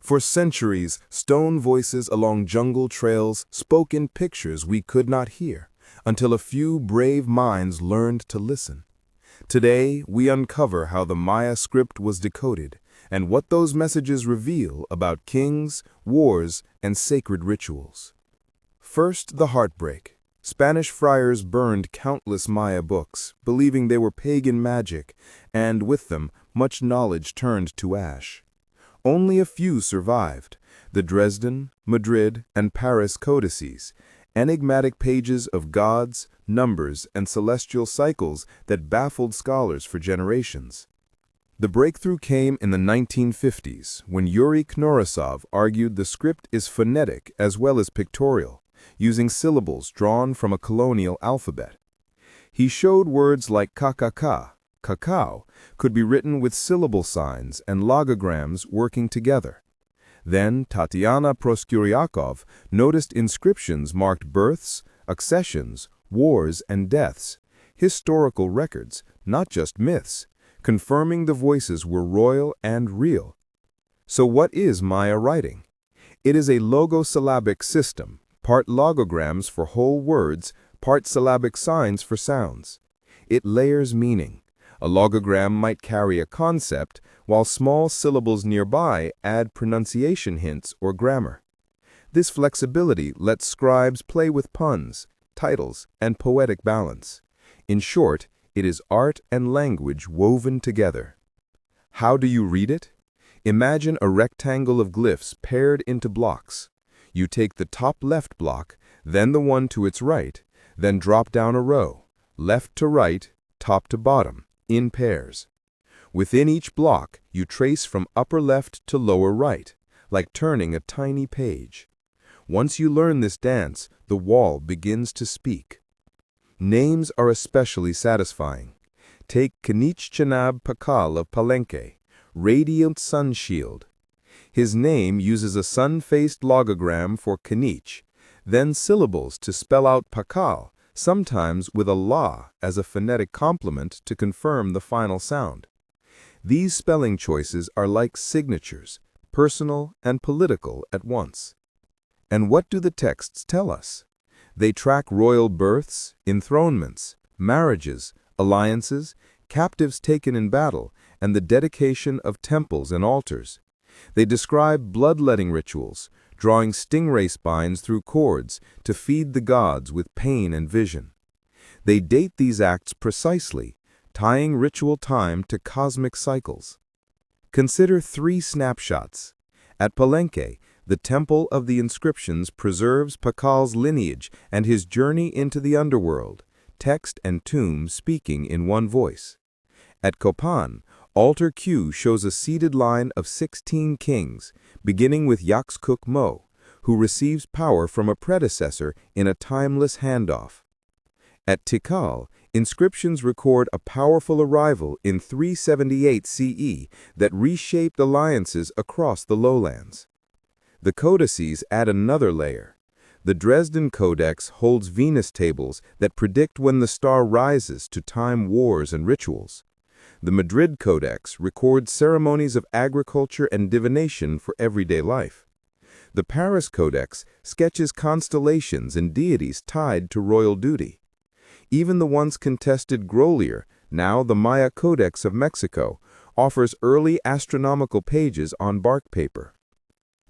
For centuries, stone voices along jungle trails spoke in pictures we could not hear, until a few brave minds learned to listen. Today, we uncover how the Maya script was decoded, and what those messages reveal about kings, wars, and sacred rituals. First, the heartbreak. Spanish friars burned countless Maya books, believing they were pagan magic, and with them, much knowledge turned to ash. Only a few survived: the Dresden, Madrid, and Paris codices, enigmatic pages of gods, numbers, and celestial cycles that baffled scholars for generations. The breakthrough came in the 1950s, when Yuri Knorosov argued the script is phonetic as well as pictorial, using syllables drawn from a colonial alphabet. He showed words like kakaka, cacao, could be written with syllable signs and logograms working together. Then Tatiana Proskuryakov noticed inscriptions marked births, accessions, wars, and deaths, historical records, not just myths, confirming the voices were royal and real. So what is Maya writing? It is a logosyllabic system, part logograms for whole words, part syllabic signs for sounds. It layers meaning. A logogram might carry a concept, while small syllables nearby add pronunciation hints or grammar. This flexibility lets scribes play with puns, titles, and poetic balance. In short, it is art and language woven together. How do you read it? Imagine a rectangle of glyphs paired into blocks. You take the top left block, then the one to its right, then drop down a row, left to right, top to bottom, in pairs. Within each block, you trace from upper left to lower right, like turning a tiny page. Once you learn this dance, the wall begins to speak. Names are especially satisfying. Take Kanichchanab Pakal of Palenque, radiant sun shield. His name uses a sun-faced logogram for Kanich, then syllables to spell out Pakal, sometimes with a la as a phonetic complement to confirm the final sound. These spelling choices are like signatures, personal and political at once. And what do the texts tell us? They track royal births, enthronements, marriages, alliances, captives taken in battle, and the dedication of temples and altars. They describe bloodletting rituals, drawing stingray spines through cords to feed the gods with pain and vision. They date these acts precisely, tying ritual time to cosmic cycles. Consider 3 snapshots. At Palenque, the Temple of the Inscriptions preserves Pakal's lineage and his journey into the underworld, text and tomb speaking in one voice. At Copan, Altar Q shows a seated line of 16 kings, beginning with Yaxcook Mo, who receives power from a predecessor in a timeless handoff. At Tikal, inscriptions record a powerful arrival in 378 CE that reshaped alliances across the lowlands. The codices add another layer. The Dresden Codex holds Venus tables that predict when the star rises to time wars and rituals. The Madrid Codex records ceremonies of agriculture and divination for everyday life. The Paris Codex sketches constellations and deities tied to royal duty. Even the once contested Grolier, now the Maya Codex of Mexico, offers early astronomical pages on bark paper.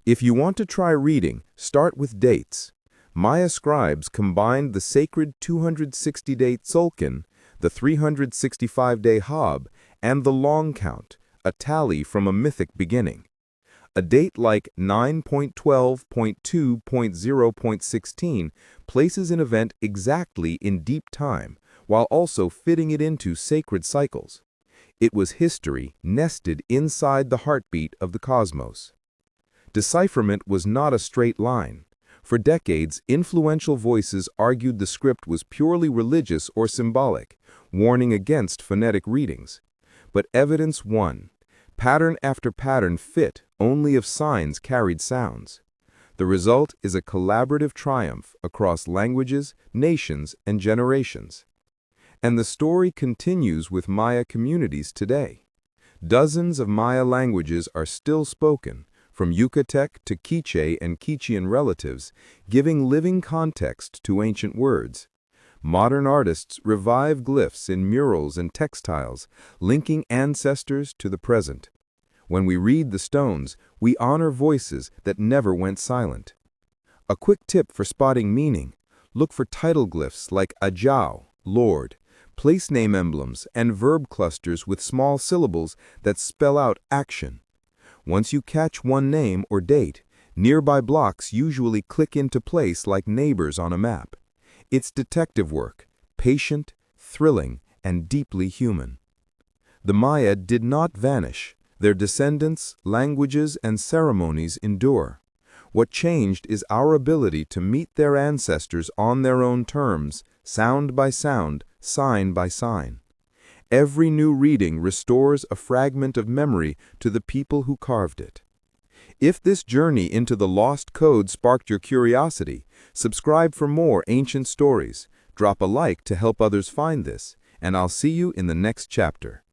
If you want to try reading, start with dates. Maya scribes combined the sacred 260-day Tzolk'in, the 365-day Hab, and the long count, a tally from a mythic beginning. A date like 9.12.2.0.16 places an event exactly in deep time, while also fitting it into sacred cycles. It was history nested inside the heartbeat of the cosmos. Decipherment was not a straight line. For decades, influential voices argued the script was purely religious or symbolic, warning against phonetic readings. But evidence won. Pattern after pattern fit only if signs carried sounds. The result is a collaborative triumph across languages, nations, and generations. And the story continues with Maya communities today. Dozens of Maya languages are still spoken, from Yucatec to Quiche and Quichean relatives, giving living context to ancient words. Modern artists revive glyphs in murals and textiles, linking ancestors to the present. When we read the stones, we honor voices that never went silent. A quick tip for spotting meaning: look for title glyphs like Ajao, Lord, place name emblems, and verb clusters with small syllables that spell out action. Once you catch one name or date, nearby blocks usually click into place like neighbors on a map. It's detective work, patient, thrilling, and deeply human. The Maya did not vanish. Their descendants, languages, and ceremonies endure. What changed is our ability to meet their ancestors on their own terms, sound by sound, sign by sign. Every new reading restores a fragment of memory to the people who carved it. If this journey into the lost code sparked your curiosity, subscribe for more ancient stories, drop a like to help others find this, and I'll see you in the next chapter.